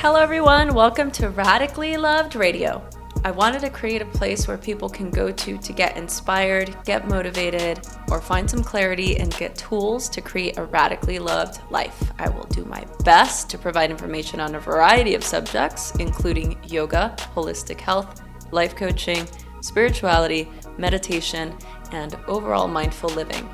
Hello everyone, welcome to Radically Loved Radio. I wanted to create a place where people can go to get inspired, get motivated, or find some clarity and get tools to create a radically loved life. I will do my best to provide information on a variety of subjects, including yoga, holistic health, life coaching, spirituality, meditation, and overall mindful living.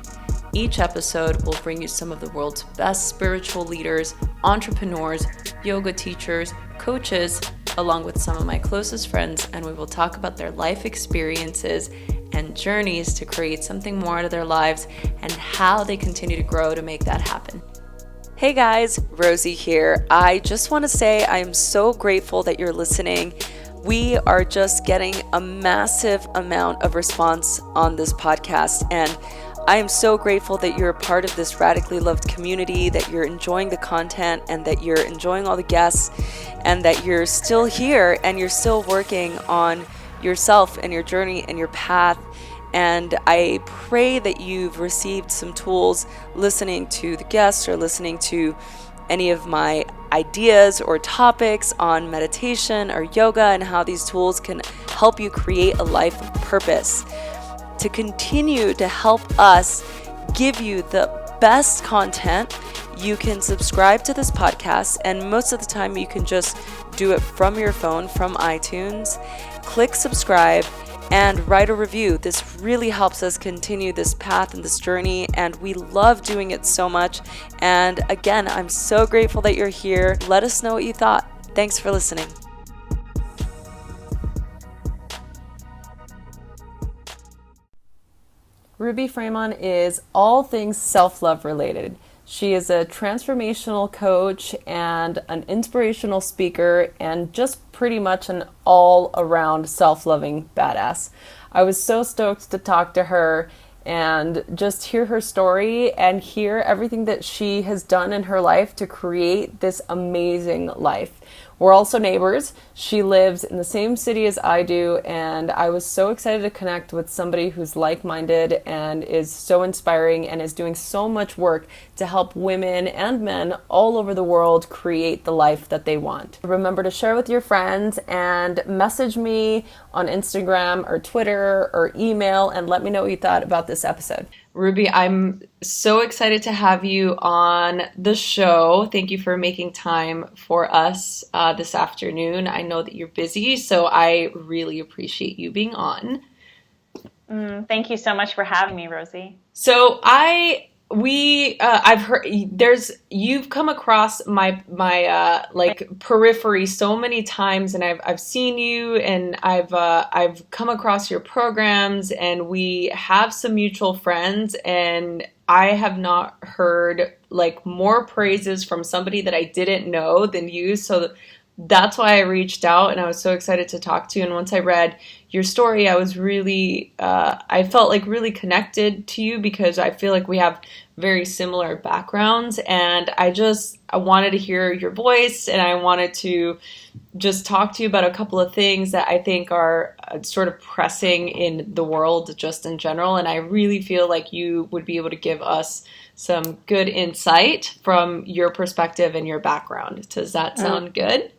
Each episode will bring you some of the world's best spiritual leaders, entrepreneurs, yoga teachers, coaches, along with some of my closest friends, and we will talk about their life experiences and journeys to create something more out of their lives and how they continue to grow to make that happen. Hey guys, Rosie here. I just want to say I am so grateful that you're listening. We are just getting a massive amount of response on this podcast, and I am so grateful that you're a part of this radically loved community, that you're enjoying the content and that you're enjoying all the guests and that you're still here and you're still working on yourself and your journey and your path. And I pray that you've received some tools listening to the guests or listening to any of my ideas or topics on meditation or yoga and how these tools can help you create a life of purpose. To continue to help us give you the best content, you can subscribe to this podcast, and most of the time you can just do it from your phone, from iTunes. Click subscribe and write a review. This really helps us continue this path and this journey, and we love doing it so much. And again, I'm so grateful that you're here. Let us know what you thought. Thanks for listening. Ruby Fremon is all things self-love related. She is a transformational coach and an inspirational speaker and just pretty much an all-around self-loving badass. I was so stoked to talk to her and just hear her story and hear everything that she has done in her life to create this amazing life. We're also neighbors. She lives in the same city as I do, and I was so excited to connect with somebody who's like-minded and is so inspiring and is doing so much work to help women and men all over the world create the life that they want. Remember to share with your friends and message me on Instagram or Twitter or email and let me know what you thought about this episode. Ruby, I'm so excited to have you on the show. Thank you for making time for us this afternoon. I know that you're busy, so I really appreciate you being on. Thank you so much for having me, Rosie. So I've heard you've come across my periphery so many times, and I've seen you, and I've come across your programs, and we have some mutual friends, and I have not heard more praises from somebody that I didn't know than you. So that's why I reached out, and I was so excited to talk to you. And once I read your story, I was really, I felt really connected to you because I feel like we have very similar backgrounds, and I wanted to hear your voice, and I wanted to just talk to you about a couple of things that I think are sort of pressing in the world just in general. And I really feel like you would be able to give us some good insight from your perspective and your background. Does that sound good?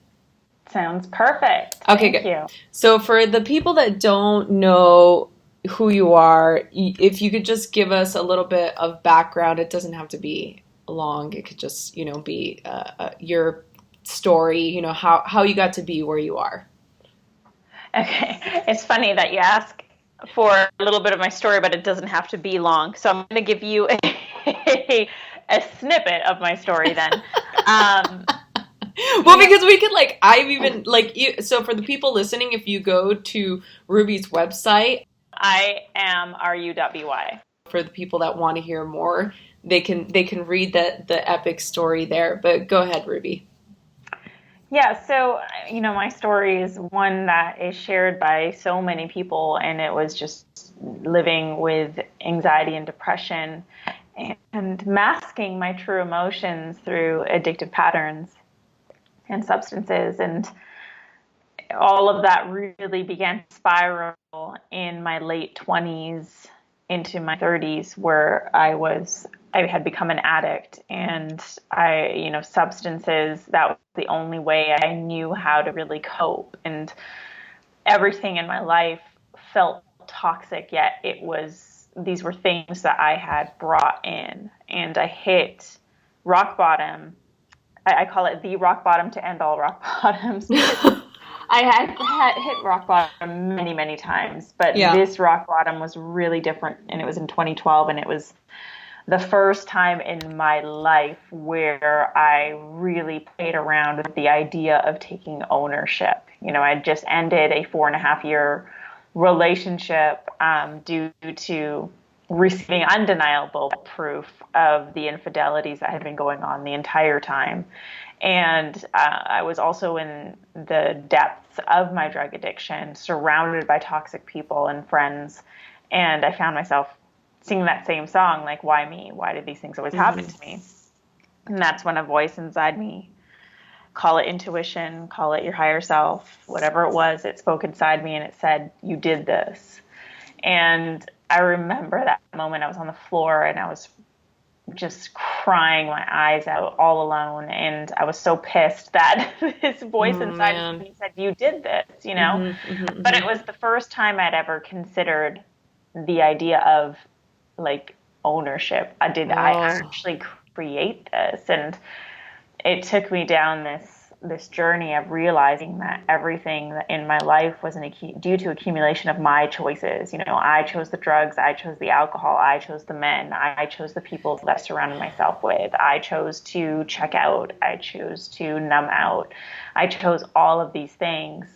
Sounds perfect. Okay, Thank good. you. So for the people that don't know who you are, if you could just give us a little bit of background. It doesn't have to be long. It could just, be your story, how you got to be where you are. Okay. It's funny that you ask for a little bit of my story, but it doesn't have to be long. So I'm going to give you a snippet of my story then. Well, because we could I've even so for the people listening, if you go to Ruby's website, I am RU.BY. For the people that want to hear more, they can read the epic story there. But go ahead, Ruby. Yeah, so, my story is one that is shared by so many people, and it was just living with anxiety and depression and masking my true emotions through addictive patterns and substances. And all of that really began to spiral in my late 20s into my 30s, where I was I had become an addict, and substances, that was the only way I knew how to really cope. And everything in my life felt toxic, yet these were things that I had brought in. And I hit rock bottom. I call it the rock bottom to end all rock bottoms. I had hit rock bottom many, many times, but Yeah. this rock bottom was really different. And it was in 2012, and it was the first time in my life where I really played around with the idea of taking ownership. I just ended a 4.5 year relationship due to receiving undeniable proof of the infidelities that had been going on the entire time. And I was also in the depths of my drug addiction, surrounded by toxic people and friends. And I found myself singing that same song, like, why me? Why did these things always happen to me? And that's when a voice inside me, call it intuition, call it your higher self, whatever it was, it spoke inside me and it said, you did this. And I remember that moment. I was on the floor and I was just crying my eyes out, all alone. And I was so pissed that this voice inside me said, you did this, But it was the first time I'd ever considered the idea of, like, ownership. I actually create this? And it took me down this journey of realizing that everything in my life was due to accumulation of my choices. I chose the drugs, I chose the alcohol, I chose the men, I chose the people that I surrounded myself with, I chose to check out, I chose to numb out, I chose all of these things.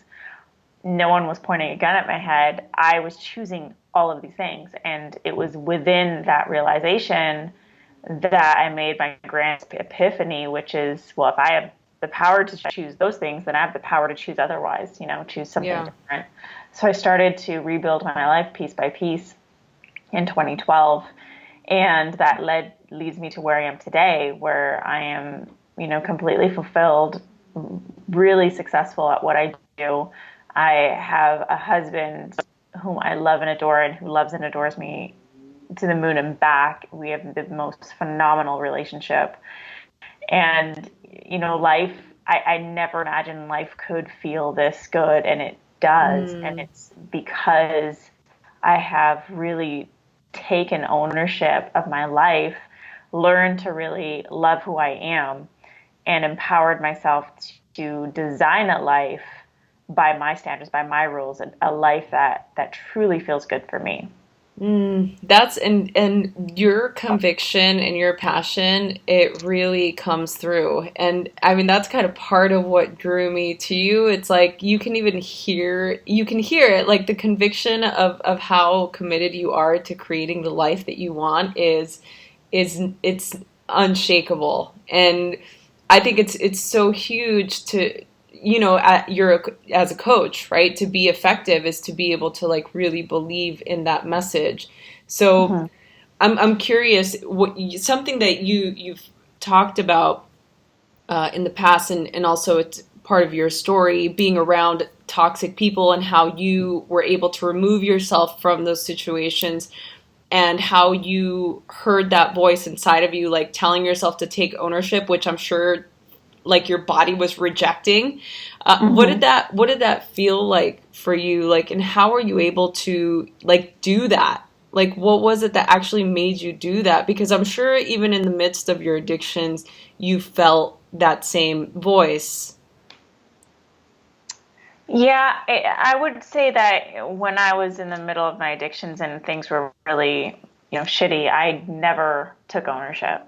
No one was pointing a gun at my head. I was choosing all of these things. And it was within that realization that I made my grand epiphany, which is, well, if I have the power to choose those things, then I have the power to choose otherwise, choose something different. So I started to rebuild my life piece by piece in 2012. And that leads me to where I am today, where I am, completely fulfilled, really successful at what I do. I have a husband whom I love and adore, and who loves and adores me to the moon and back. We have the most phenomenal relationship. And, life, I never imagined life could feel this good, and it does. And it's because I have really taken ownership of my life, learned to really love who I am, and empowered myself to design a life by my standards, by my rules, a life that truly feels good for me. That's and your conviction and your passion, it really comes through. And I mean, that's kind of part of what drew me to you. It's like you can hear it, like the conviction of how committed you are to creating the life that you want it's unshakable. And I think it's so huge to, as a coach, right? To be effective is to be able to like really believe in that message. So Mm-hmm. I'm curious, something that you've talked about in the past, and also it's part of your story, being around toxic people and how you were able to remove yourself from those situations, and how you heard that voice inside of you, like telling yourself to take ownership, which I'm sure like your body was rejecting. What did that feel like for you? Like, and how were you able to like do that? Like, what was it that actually made you do that? Because I'm sure even in the midst of your addictions, you felt that same voice. Yeah, I would say that when I was in the middle of my addictions and things were really, shitty, I never took ownership.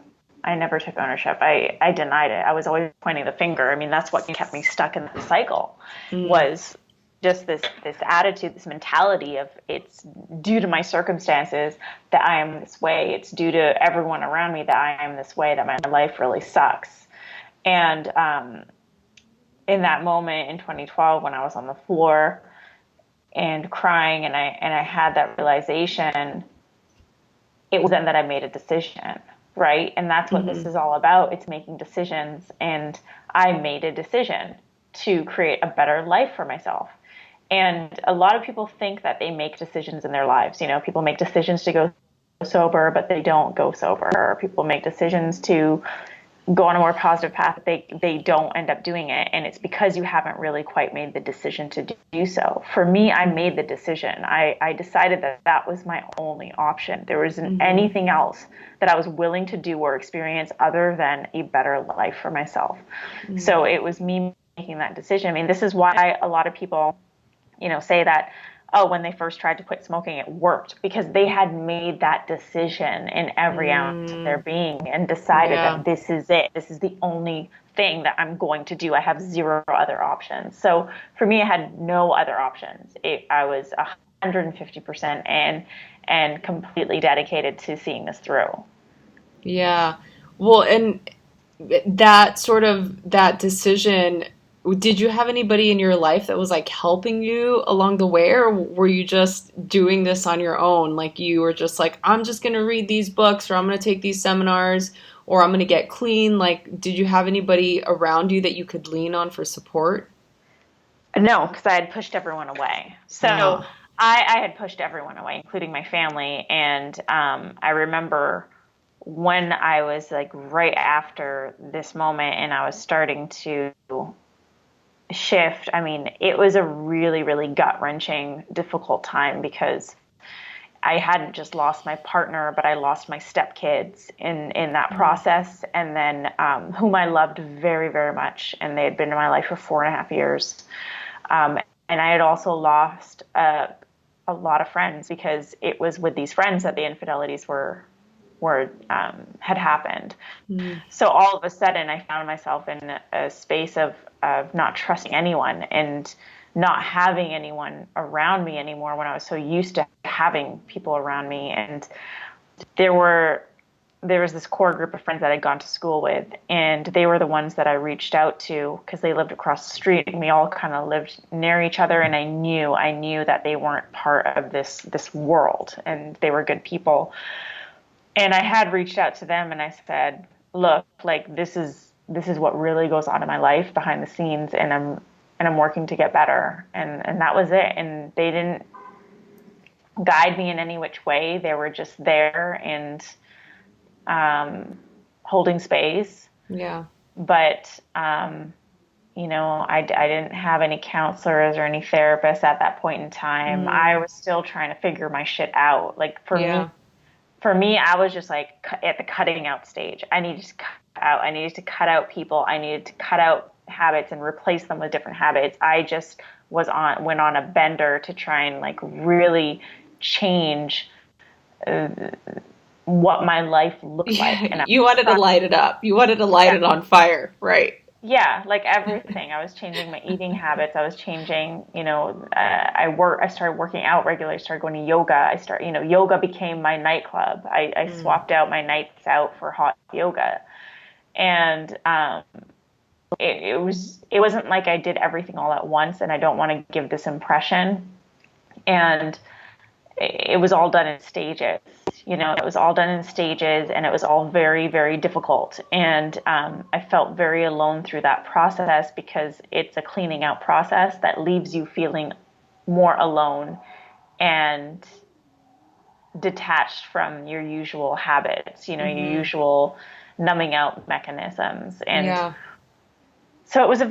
I never took ownership. I denied it. I was always pointing the finger. I mean, that's what kept me stuck in the cycle, was just this attitude, this mentality of, it's due to my circumstances that I am this way. It's due to everyone around me that I am this way, that my life really sucks. And in that moment in 2012, when I was on the floor and crying, and I had that realization, it was then that I made a decision, right? And that's what this is all about. It's making decisions. And I made a decision to create a better life for myself. And a lot of people think that they make decisions in their lives. People make decisions to go sober, but they don't go sober. Or people make decisions to go on a more positive path, they don't end up doing it. And it's because you haven't really quite made the decision to do so. For me, I made the decision. I decided that that was my only option. There wasn't anything else that I was willing to do or experience other than a better life for myself. So it was me making that decision. I mean, this is why a lot of people, say that, oh, when they first tried to quit smoking, it worked because they had made that decision in every ounce of their being and decided that this is it. This is the only thing that I'm going to do. I have zero other options. So for me, I had no other options. I was 150% and completely dedicated to seeing this through. Yeah. Well, and that decision, did you have anybody in your life that was like helping you along the way, or were you just doing this on your own? Like you were just like, I'm just going to read these books, or I'm going to take these seminars, or I'm going to get clean. Like, did you have anybody around you that you could lean on for support? No, because I had pushed everyone away. So Uh, I had pushed everyone away, including my family. And I remember when I was like right after this moment and I was starting to shift, I mean, it was a really, really gut wrenching, difficult time because I hadn't just lost my partner, but I lost my stepkids in that process. And then, whom I loved very, very much. And they had been in my life for 4.5 years. And I had also lost a lot of friends because it was with these friends that the infidelities had happened. So all of a sudden, I found myself in a space of not trusting anyone and not having anyone around me anymore when I was so used to having people around me. And there was this core group of friends that I'd gone to school with, and they were the ones that I reached out to because they lived across the street and we all kind of lived near each other. And I knew that they weren't part of this world and they were good people. And I had reached out to them and I said, look, like this is what really goes on in my life behind the scenes, and I'm working to get better. And that was it. And they didn't guide me in any which way. They were just there and holding space. yeah. But I didn't have any counselors or any therapists at that point in time. I was still trying to figure my shit out. Like Yeah. for me, I was just like at the cutting out stage. I needed to cut out. I needed to cut out people. I needed to cut out habits and replace them with different habits. I just went on a bender to try and like really change what my life looked like. And I You wanted to was light it up. You wanted to light yeah, it on fire, right? yeah, like everything. I was changing my eating habits. I was changing, I started working out regularly. I started going to yoga. Yoga became my nightclub. I swapped out my nights out for hot yoga. And it wasn't like I did everything all at once, and I don't want to give this impression. And it was all done in stages. It was all done in stages, and it was all very, very difficult. And I felt very alone through that process because it's a cleaning out process that leaves you feeling more alone and detached from your usual habits, your usual numbing out mechanisms. And Yeah. so it was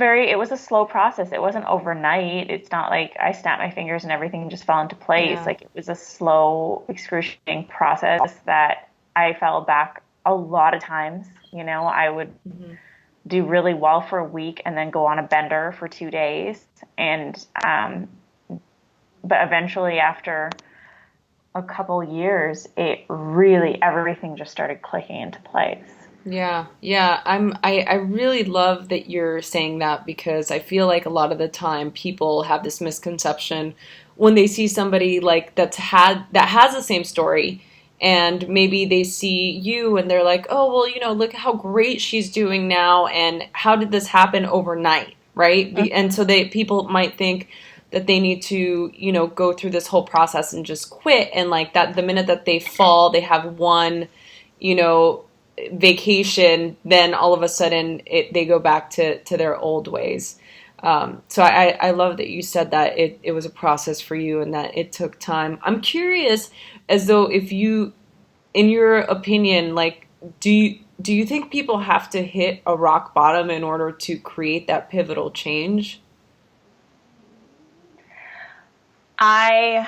a slow process. It wasn't overnight. It's not like I snapped my fingers and everything just fell into place. Yeah. Like it was a slow, excruciating process that I fell back a lot of times. I would do really well for a week and then go on a bender for 2 days. And, but eventually after a couple years, everything just started clicking into place. Yeah, yeah. I really love that you're saying that because I feel like a lot of the time people have this misconception when they see somebody like that has the same story, and maybe they see you and they're like, "Oh, well, look how great she's doing now, and how did this happen overnight?" Right? And so people might think that they need to, go through this whole process and just quit, and like that the minute that they fall, they have one, you know, vacation, then all of a sudden they go back to their old ways. So I love that you said that it was a process for you and that it took time. I'm curious as though if you in your opinion, like, do you think people have to hit a rock bottom in order to create that pivotal change? I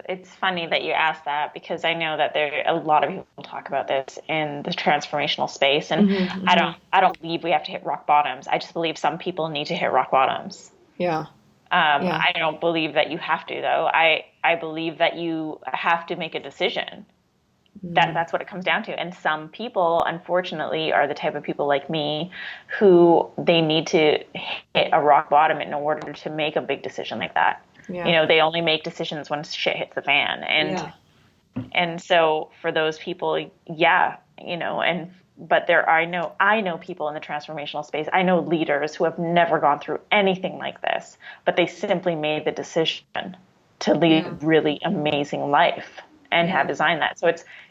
it's funny that you asked that because I know that there a lot of people talk about this in the transformational space, and Mm-hmm, mm-hmm. I don't believe we have to hit rock bottoms. I just believe some people need to hit rock bottoms. Yeah, yeah, I don't believe that you have to though. I believe that you have to make a decision. mm, That's what it comes down to. And some people, unfortunately, are the type of people like me who they need to hit a rock bottom in order to make a big decision like that. You yeah, know, they only make decisions when shit hits the fan. yeah, And so for those people, yeah, you know, and but I know people in the transformational space. I know leaders who have never gone through anything like this, but they simply made the decision to lead a yeah, really amazing life and have yeah. designed that. So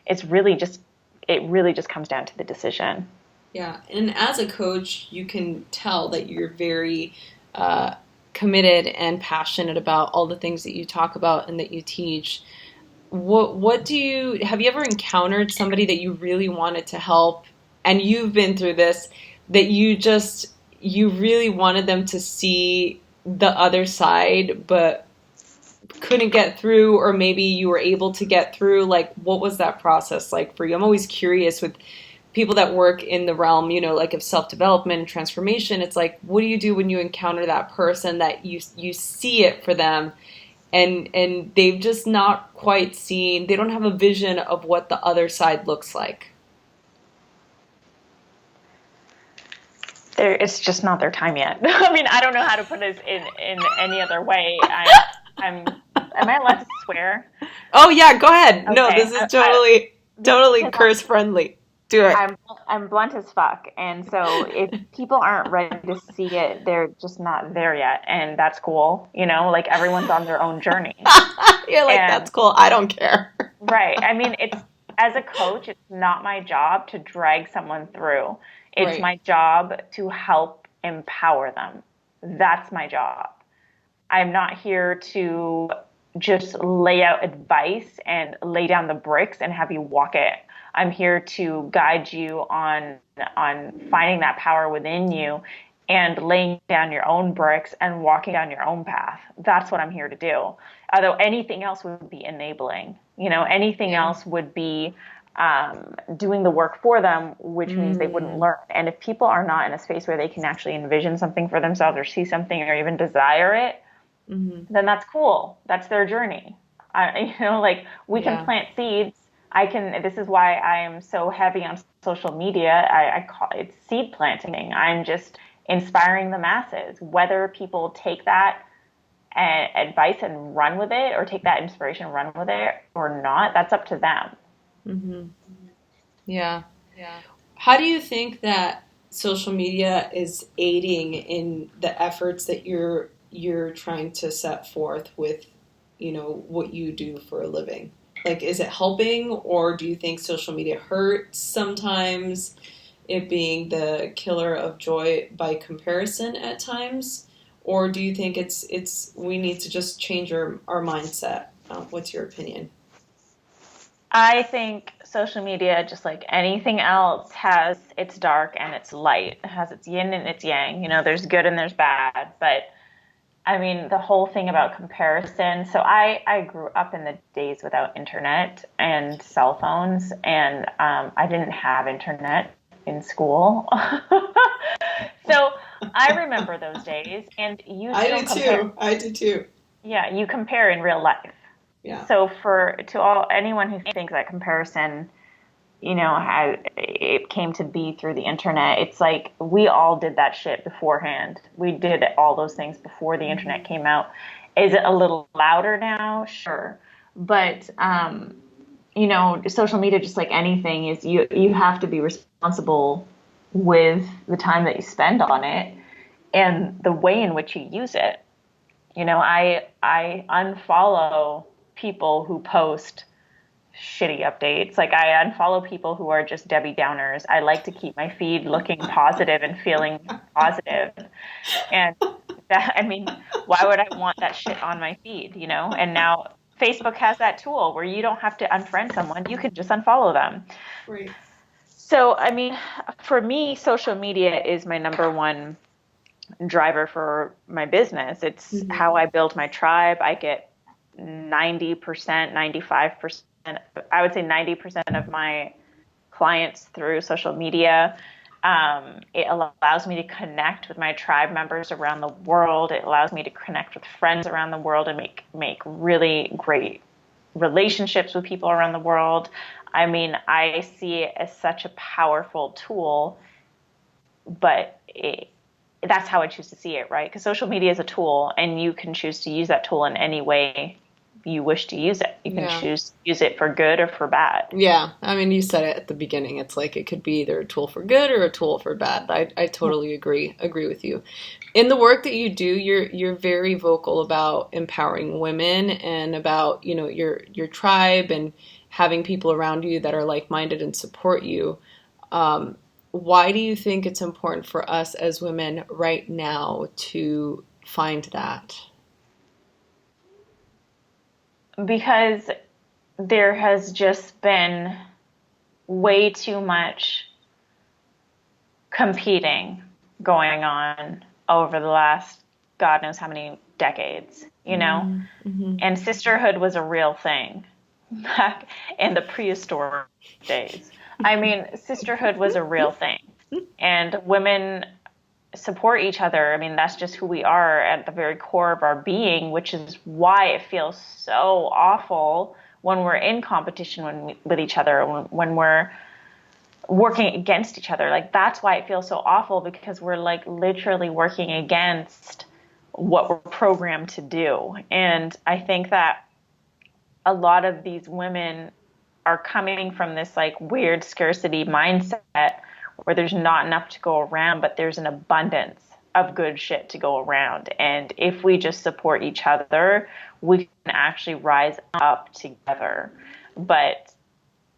it's really just it really just comes down to the decision. Yeah, and as a coach, you can tell that you're very uh, committed and passionate about all the things that you talk about and that you teach. What do you have you ever encountered somebody that you really wanted to help, and you've been through this, that you really wanted them to see the other side, but couldn't get through, or maybe you were able to get through? Like, what was that process like for you? I'm always curious with people that work in the realm, like of self-development and transformation. It's like, what do you do when you encounter that person that you see it for them, and they've just not quite seen, they don't have a vision of what the other side looks like? It's just not their time yet. I mean, I don't know how to put it in any other way. Am I allowed to swear? Oh yeah, go ahead. No, Okay. this is totally Because curse friendly. Do it. I'm blunt as fuck, and so if people aren't ready to see it, they're just not there yet, and that's cool. You know, like everyone's on their own journey, You're like, that's and cool. I don't care. right. I mean, it's as a coach, it's not my job to drag someone through. It's Right. my job to help empower them. That's my job. I'm not here to just lay out advice and lay down the bricks and have you walk it. I'm here to guide you on finding that power within you and laying down your own bricks and walking down your own path. That's what I'm here to do. Although anything else would be enabling. You know, anything Yeah. else would be doing the work for them, which means they wouldn't Mm, learn. And if people are not in a space where they can actually envision something for themselves or see something or even desire it, mm, then that's cool. That's their journey. Like we can yeah. plant seeds. This is why I am so heavy on social media. I call it seed planting. I'm just inspiring the masses. Whether people take that advice and run with it or take that inspiration and run with it or not, that's up to them. Hmm. Yeah. How do you think that social media is aiding in the efforts that you're trying to set forth with, what you do for a living? Like, is it helping, or do you think social media hurts sometimes, it being the killer of joy by comparison at times? Or do you think it's we need to just change our mindset? What's your opinion? I think social media, just like anything else, has its dark and its light. It has its yin and its yang. You know, there's good and there's bad. But I mean, the whole thing about comparison. So I grew up in the days without internet and cell phones, and I didn't have internet in school. So I remember those days, and you I still do compare. too. I do too. Yeah, you compare in real life. Yeah. So for to all anyone who thinks that comparison, how it came to be through the internet, it's like we all did that shit beforehand. We did all those things before the internet came out. Is it a little louder now? Sure. But social media, just like anything, is you have to be responsible with the time that you spend on it and the way in which you use it. I unfollow people who post shitty updates. Like I unfollow people who are just Debbie Downers. I like to keep my feed looking positive and feeling positive. And that, I mean, why would I want that shit on my feed, And now Facebook has that tool where you don't have to unfriend someone. You can just unfollow them. Right. So, I mean, for me, social media is my number one driver for my business. It's how I build my tribe. I get 90%, 95%, I would say 90% of my clients through social media. It allows me to connect with my tribe members around the world. It allows me to connect with friends around the world and make really great relationships with people around the world. I mean, I see it as such a powerful tool, but that's how I choose to see it, right? Because social media is a tool, and you can choose to use that tool in any way you wish to use it. You can choose to use it for good or for bad. Yeah, I mean, you said it at the beginning. It's like it could be either a tool for good or a tool for bad. I totally agree with you. In the work that you do, you're very vocal about empowering women and about, you know, your tribe and having people around you that are like-minded and support you. Why do you think it's important for us as women right now to find that? Because there has just been way too much competing going on over the last God knows how many decades, you know? And sisterhood was a real thing back in the prehistoric days. I mean, sisterhood was a real thing. And women support each other. I mean, that's just who we are at the very core of our being, which is why it feels so awful when we're in competition with each other, when we're working against each other. Like, that's why it feels so awful, because we're like literally working against what we're programmed to do. And I think that a lot of these women are coming from this like weird scarcity mindset where there's not enough to go around, but there's an abundance of good shit to go around. And if we just support each other, we can actually rise up together. But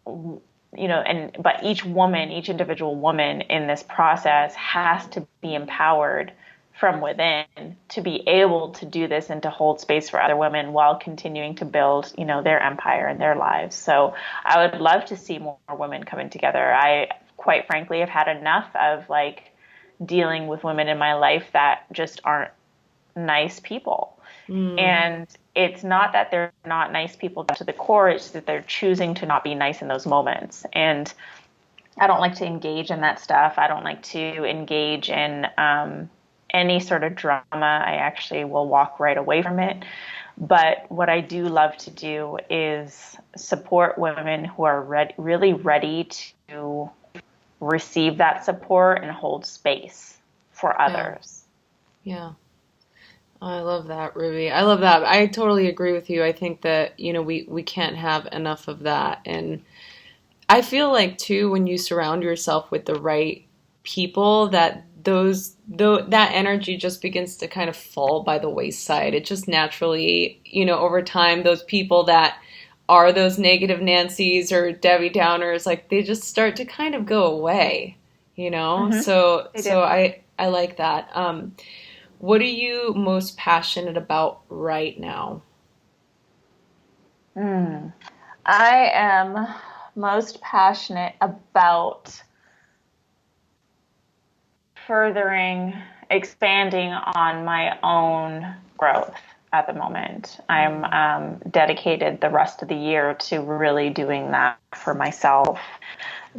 you know, but each individual woman in this process has to be empowered from within to be able to do this and to hold space for other women while continuing to build, you know, their empire and their lives. So I would love to see more women coming together. I quite frankly have had enough of like dealing with women in my life that just aren't nice people. And it's not that they're not nice people to the core, it's that they're choosing to not be nice in those moments. And I don't like to engage in that stuff. I don't like to engage in any sort of drama. I actually will walk right away from it. But what I do love to do is support women who are really ready to receive that support and hold space for others. Yeah. I love that, Ruby. I love that. I totally agree with you. I think that, you know, we can't have enough of that. And I feel like, too, when you surround yourself with the right people, that that energy just begins to kind of fall by the wayside. It just naturally, you know, over time, those people that are those negative Nancys or Debbie Downers, like they just start to kind of go away, you know? So I like that. What are you most passionate about right now? I am most passionate about expanding on my own growth at the moment. I'm dedicated the rest of the year to really doing that for myself,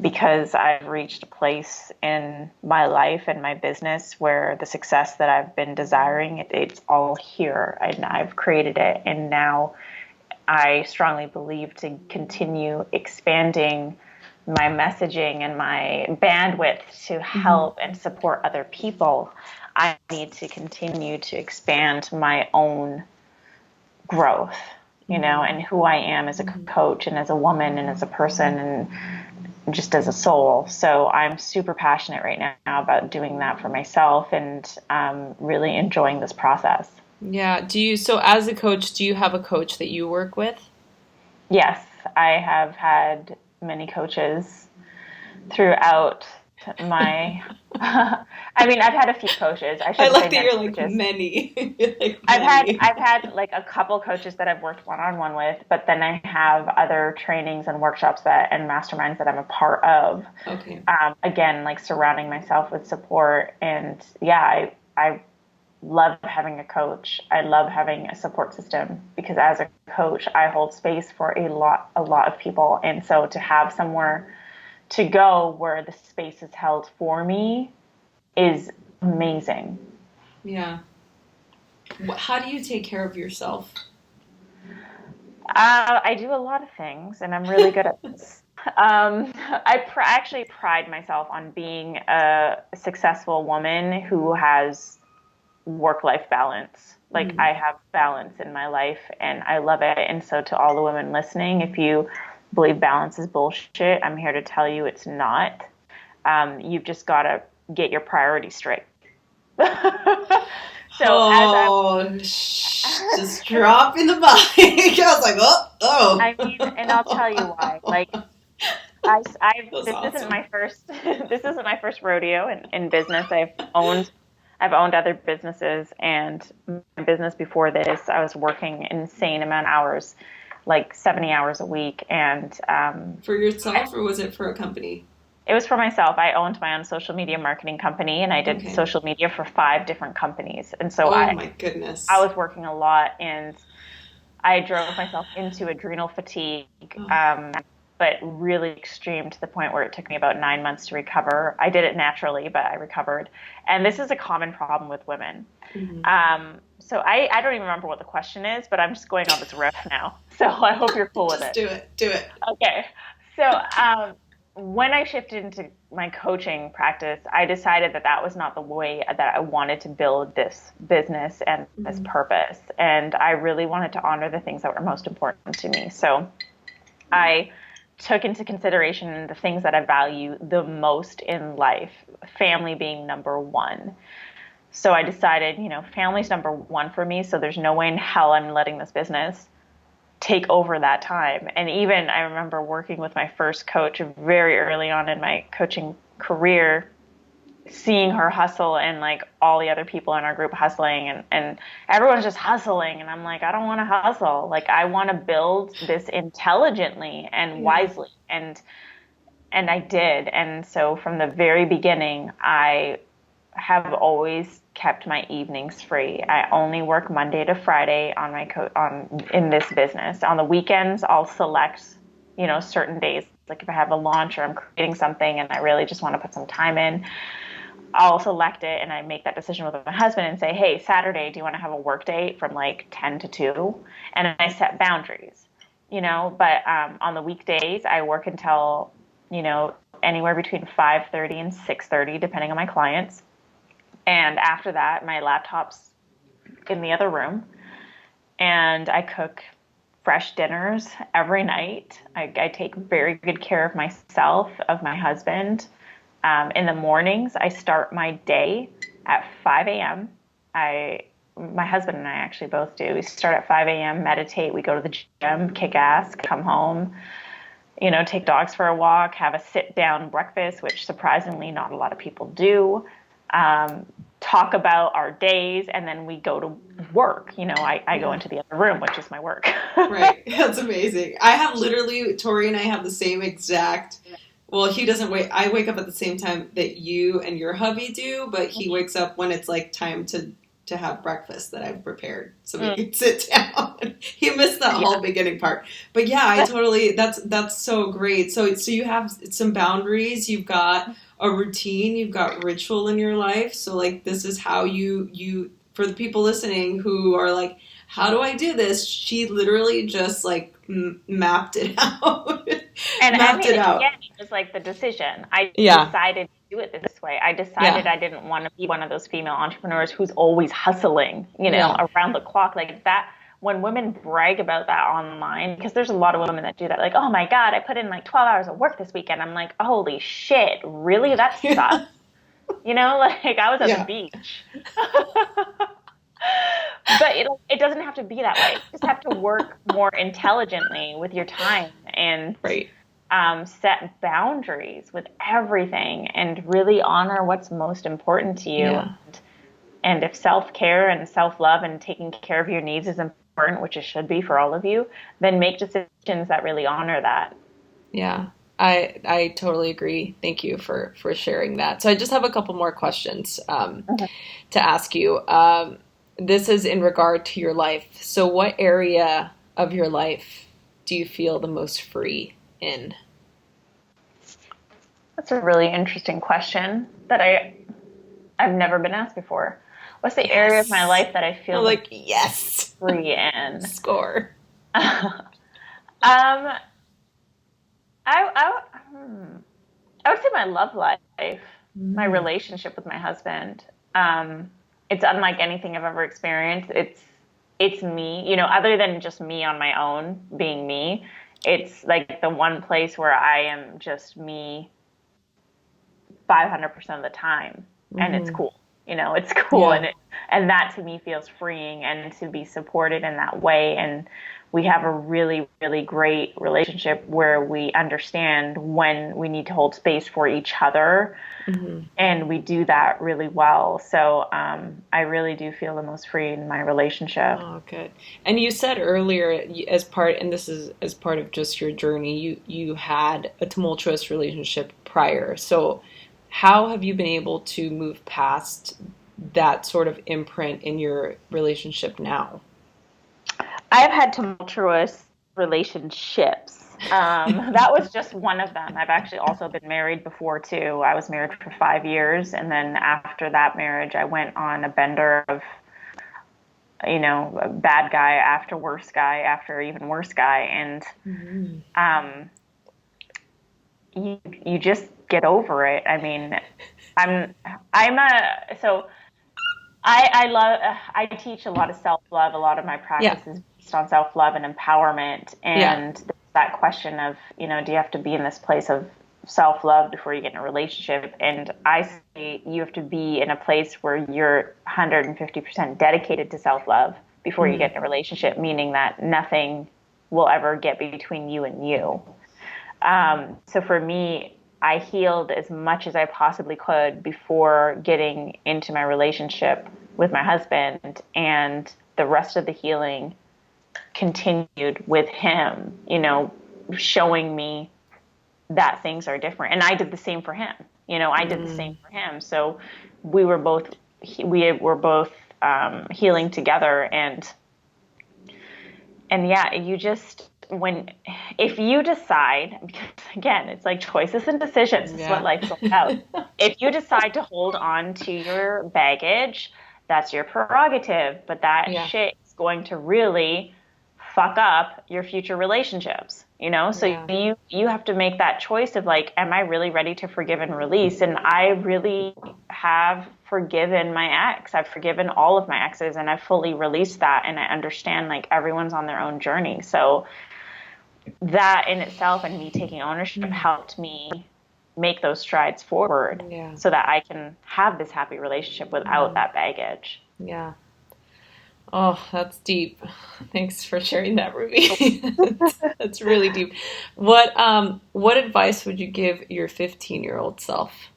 because I've reached a place in my life and my business where the success that I've been desiring, it's all here. I've created it, and now I strongly believe to continue expanding my messaging and my bandwidth to help and support other people, I need to continue to expand my own growth, you know, and who I am as a coach and as a woman and as a person and just as a soul. So I'm super passionate right now about doing that for myself and really enjoying this process. Yeah. So as a coach, do you have a coach that you work with? Yes, I have had many coaches throughout my, I mean, I've had a few coaches. I I shouldn't like say that many you're like coaches. many. You're like I've had many. I've had like a couple coaches that I've worked one-on-one with, but then I have other trainings and workshops that and masterminds that I'm a part of. Okay. Again, like surrounding myself with support, and yeah, I love having a coach. I love having a support system because as a coach, I hold space for a lot of people, and so to have somewhere to go where the space is held for me is amazing. Yeah. How do you take care of yourself? I do a lot of things, and I'm really good at this. Actually pride myself on being a successful woman who has work-life balance. Like Mm. I have balance in my life, and I love it. And so, to all the women listening, if you believe balance is bullshit, I'm here to tell you it's not. You've just got to get your priorities straight. So Oh, just dropping the mic. I was like, oh. I mean, and I'll tell you why. Like That's this isn't awesome. my first, this isn't my first rodeo in business. I've owned other businesses, and my business before this, I was working insane amount of hours, like 70 hours a week, and For yourself, or was it for a company? it was for myself. I owned my own social media marketing company, and I did Okay. social media for 5 different companies, and so Oh I my I goodness. was working a lot, and I drove myself into adrenal fatigue, Oh. but really extreme to the point where it took me about 9 months to recover. I did it naturally, but I recovered. And this is a common problem with women. Hmm. So I don't even remember what the question is, but I'm just going on this riff now. So I hope you're cool with Just it. do it. Do it. Okay. So when I shifted into my coaching practice, I decided that that was not the way that I wanted to build this business and this Hmm. purpose. And I really wanted to honor the things that were most important to me. So I took into consideration the things that I value the most in life, family being number one. So I decided, family's number one for me. So there's no way in hell I'm letting this business take over that time. And even I remember working with my first coach very early on in my coaching career, seeing her hustle and like all the other people in our group hustling, and everyone's just hustling. And I'm like, I don't want to hustle. Like I want to build this intelligently and Yeah. wisely. And I did. And so from the very beginning, I have always kept my evenings free. I only work Monday to Friday on my on in this business. On the weekends, I'll select, certain days. Like if I have a launch or I'm creating something and I really just want to put some time in, I'll select it and I make that decision with my husband and say, "Hey, Saturday, do you want to have a work day from like 10 to 2?" And I set boundaries, but on the weekdays, I work until, anywhere between 5:30 and 6:30 depending on my clients. And after that, my laptop's in the other room, and I cook fresh dinners every night. I take very good care of myself, of my husband. In the mornings, I start my day at 5 a.m. My husband and I actually both do. We start at 5 a.m., meditate, we go to the gym, kick ass, come home, take dogs for a walk, have a sit down breakfast, which surprisingly not a lot of people do. Um, Talk about our days, and then we go to work. I go Yeah. into the other room, which is my work. Right. That's amazing. I have literally, Tori and I have the same exact. Well, he doesn't wake. I wake up at the same time that you and your hubby do, but he wakes up when it's like time to have breakfast that I've prepared, so we Mm, can sit down. He missed that yeah. whole beginning part, but yeah, I totally. That's so great. So you have some boundaries. You've got a routine. You've got ritual in your life. So like this is how you for the people listening who are like, how do I do this? She literally just like mapped it out. And I Mapped mean, it again, out. it was like the decision. I Yeah. decided to do it this way. I decided Yeah. I didn't want to be one of those female entrepreneurs who's always hustling, Yeah. around the clock like that. When women brag about that online, because there's a lot of women that do that, like, oh my God, I put in like 12 hours of work this weekend. I'm like, holy shit, really? That sucks. Like I was at the Yeah. beach. But it doesn't have to be that way. You just have to work more intelligently with your time. And Right. set boundaries with everything and really honor what's most important to you. Yeah. And if self-care and self-love and taking care of your needs is important, which it should be for all of you, then make decisions that really honor that. Yeah. I totally agree. Thank you for sharing that. So I just have a couple more questions to ask you. This is in regard to your life. So what area of your life do you feel the most free in? That's a really interesting question that I've never been asked before. What's the area of my Yes. life that I I'm feel the like, yes. free in? Score. I, I, I would say my love life, my Mm. relationship with my husband. It's unlike anything I've ever experienced. It's me, other than just me on my own, being me. It's like the one place where I am just me 500% of the time, and it's Hmm. cool. It's cool, Yeah. and that to me feels freeing, and to be supported in that way. And we have a really, really great relationship where we understand when we need to hold space for each other, Hmm. and we do that really well. So I really do feel the most free in my relationship. Oh, good. And you said earlier, as part, and this is as part of just your journey, you had a tumultuous relationship prior. So how have you been able to move past that sort of imprint in your relationship now? I've had tumultuous relationships. That was just one of them. I've actually also been married before too. I was married for 5 years, and then after that marriage, I went on a bender of, a bad guy after worse guy after even worse guy, and Mhm. um, you just get over it. I mean, I'm I'm a so I love, I teach a lot of self-love. A lot of my Yeah. practice is based on self-love and empowerment. Yeah. And there's that question of, do you have to be in this place of self-love before you get in a relationship? And I say you have to be in a place where you're 150% dedicated to self-love before you Hmm. get in a relationship, meaning that nothing will ever get between you and you. So for me, I healed as much as I possibly could before getting into my relationship with my husband, and the rest of the healing continued with him, showing me that things are different. And I did the same for him. I did the same Mm. for him. So we were both healing together, and yeah, you just when if you decide, because again, it's like choices and decisions. This is what Yeah. life's all about. If you decide to hold on to your baggage, that's your prerogative, but that Yeah. shit is going to really fuck up your future relationships, so Yeah. you have to make that choice of like, am I really ready to forgive and release? And I really have forgiven my ex. I've forgiven all of my exes, and I've fully released that, and I understand like everyone's on their own journey. So that in itself, and me taking ownership, Mm. helped me make those strides forward Yeah. so that I can have this happy relationship without Mm. that baggage. Yeah. Oh, that's deep. Thanks for sharing that, Ruby. That's really deep. What advice would you give your 15-year-old self?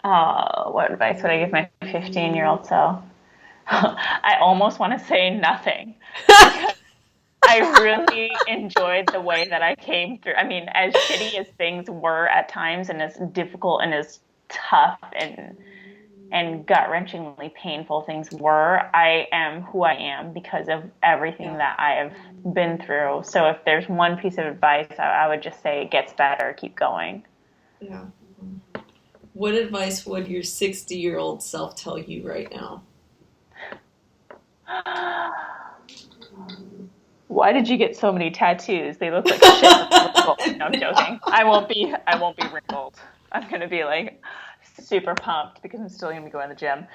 Oh, what advice would I give my 15-year-old self? I almost want to say nothing, because I really enjoyed the way that I came through. I mean, as shitty as things were at times, and as difficult and as tough and gut-wrenchingly painful things were, I am who I am because of everything Yeah. that I have been through. So if there's one piece of advice, I would just say it gets better, keep going. Yeah. What advice would your 60-year-old self tell you right now? Why did you get so many tattoos? They look like shit when they're wrinkled. No, I'm joking. I won't be wrinkled. I'm gonna be like super pumped because I'm still gonna be going to the gym.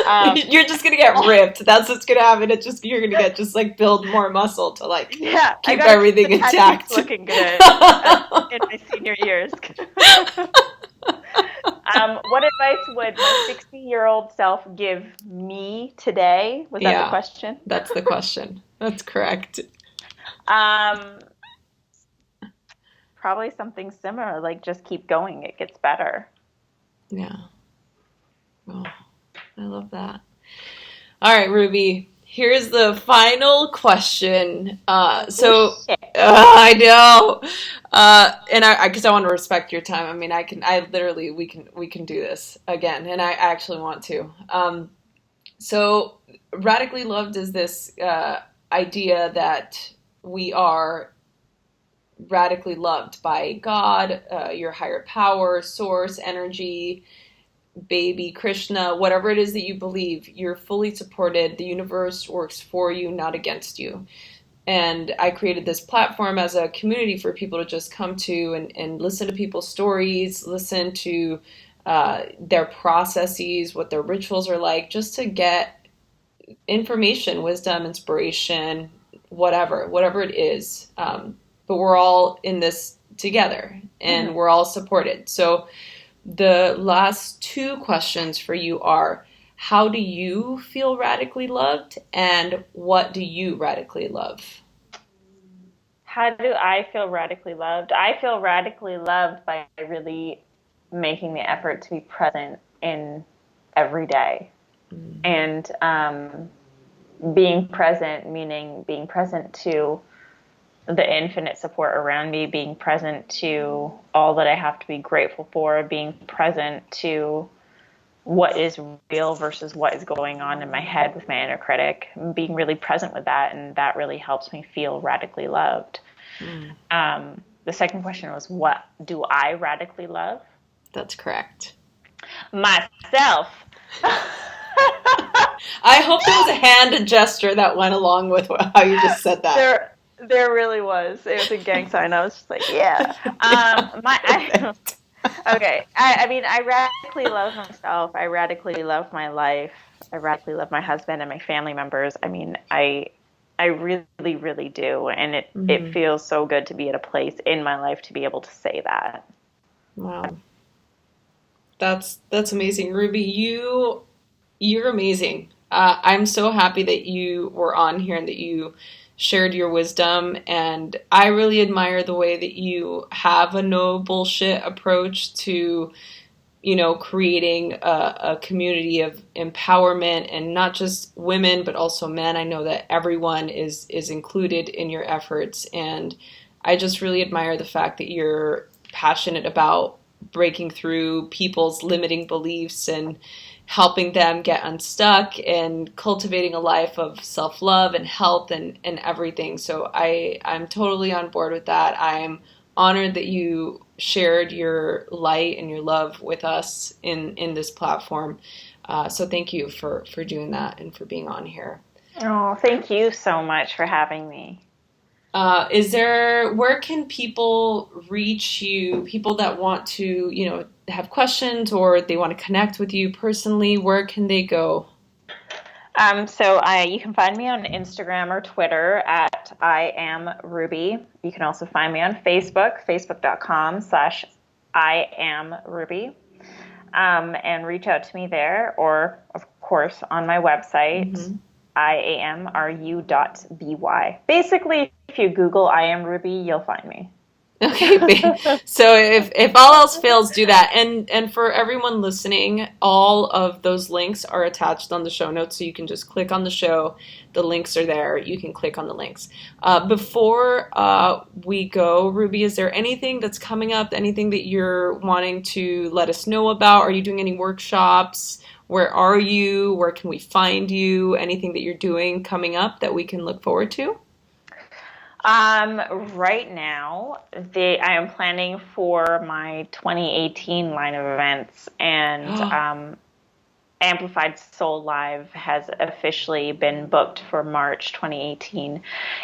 Um, You're just gonna get ripped. That's what's gonna happen. You're gonna get just like build more muscle to like yeah, I keep gotta keep the everything tattoos intact. looking good in my senior years. What advice would my 60-year-old self give me today? Was that the Yeah, question? that's the question. That's correct. Um, Probably something similar, like just keep going. It gets better. Yeah. Oh, I love that. All right, Ruby. Here's the final question. Oh, shit. I know, and I because I want to respect your time. I mean, I literally, we can do this again, and I actually want to. So, radically loved is this idea that we are radically loved by God, your higher power, source, energy, baby, Krishna, whatever it is that you believe, you're fully supported. The universe works for you, not against you. And I created this platform as a community for people to just come to and listen to people's stories, listen to their processes, what their rituals are like, just to get information, wisdom, inspiration, whatever it is. But we're all in this together and we're all supported. So the last two questions for you are, how do you feel radically loved, and what do you radically love? How do I feel radically loved? I feel radically loved by really making the effort to be present in every day. And being present, meaning being present to the infinite support around me, being present to all that I have to be grateful for, being present to what is real versus what is going on in my head with my inner critic, being really present with that. And that really helps me feel radically loved. The second question was, what do I radically love? That's correct. Myself. I hope there was a hand gesture that went along with how you just said that. There really was. It was a gang sign. I was just like, yeah. Okay. I mean, I radically love myself. I radically love my life. I radically love my husband and my family members. I mean, I really, really do. And it feels so good to be at a place in my life to be able to say that. Wow. That's amazing. Ruby, you're amazing. I'm so happy that you were on here and that you shared your wisdom. And I really admire the way that you have a no bullshit approach to, creating a community of empowerment, and not just women, but also men. I know that everyone is included in your efforts. And I just really admire the fact that you're passionate about breaking through people's limiting beliefs and helping them get unstuck and cultivating a life of self-love and health and everything. So I'm totally on board with that. I'm honored that you shared your light and your love with us in this platform. So thank you for doing that and for being on here. Oh, thank you so much for having me. Where can people reach you? People that want to, have questions or they want to connect with you personally, where can they go? You can find me on Instagram or Twitter at I am Ruby. You can also find me on Facebook, facebook.com/I am Ruby. And reach out to me there, or of course on my website, iamru.by. Basically, if you Google I am Ruby, you'll find me. Okay, so if all else fails, do that. And for everyone listening, all of those links are attached on the show notes, so you can just click on the show. The links are there. You can click on the links. Before we go, Ruby, is there anything that's coming up, anything that you're wanting to let us know about? Are you doing any workshops? Where are you? Where can we find you? Anything that you're doing coming up that we can look forward to? Right now, I am planning for my 2018 line of events, and Amplified Soul Live has officially been booked for March 2018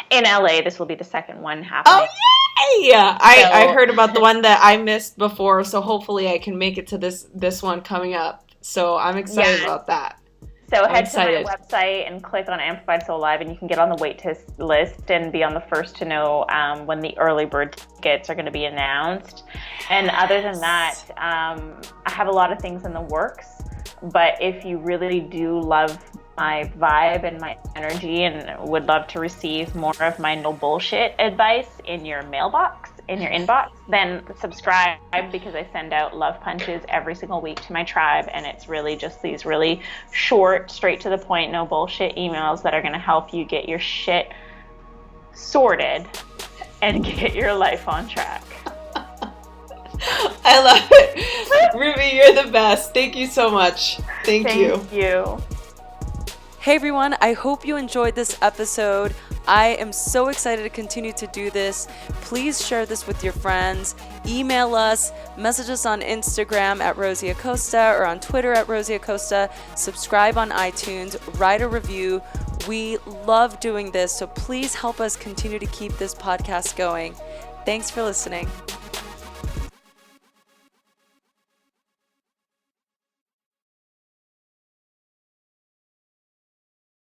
in LA. This will be the second one happening. Oh, yay! I heard about the one that I missed before, so hopefully I can make it to this one coming up. So I'm excited about that. So head to my website and click on Amplified Soul Live, and you can get on the wait list and be on the first to know when the early bird tickets are going to be announced. And other than that, I have a lot of things in the works. But if you really do love my vibe and my energy and would love to receive more of my no bullshit advice in your mailbox, in your inbox, then subscribe, because I send out love punches every single week to my tribe, and it's really just these really short, straight to the point, no bullshit emails that are going to help you get your shit sorted and get your life on track. I love it. Ruby, you're the best. Thank you so much. Thank you. Thank you. Hey everyone, I hope you enjoyed this episode. I am so excited to continue to do this. Please share this with your friends. Email us, message us on Instagram at Rosie Acosta or on Twitter at Rosie Acosta. Subscribe on iTunes, write a review. We love doing this, so please help us continue to keep this podcast going. Thanks for listening.